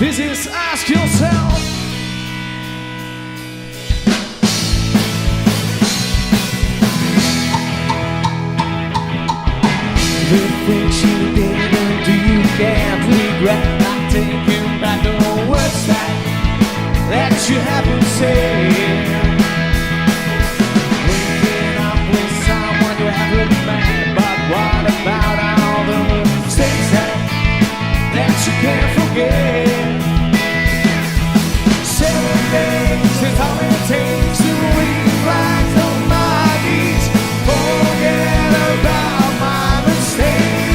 This is Ask Yourself. The things you didn't do, you can't regret. Not taking back the words that you haven't said. Waking up with someone you haven't met, but what about all the mistakes that you can't forget? 7 days is all it takes to reflect on my deeds. Forget about my mistakes.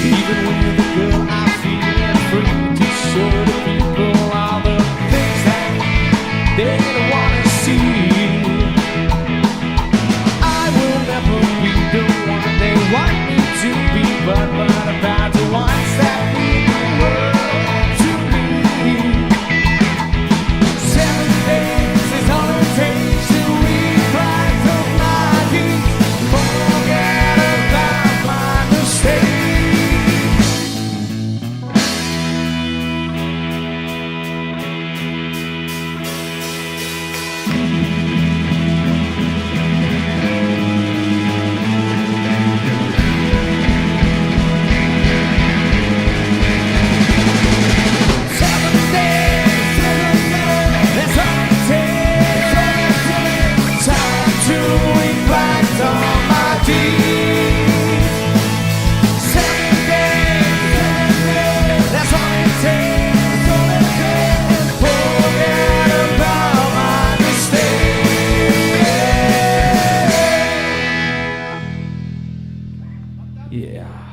Even with the girl, I feel free to show the people all the things that they don't wanna see. I will never be the one they want me to be, but what about the ones that mean the world to me? 7 days is all it takes to reflect on my deeds. Forget about my mistakes. Yeah.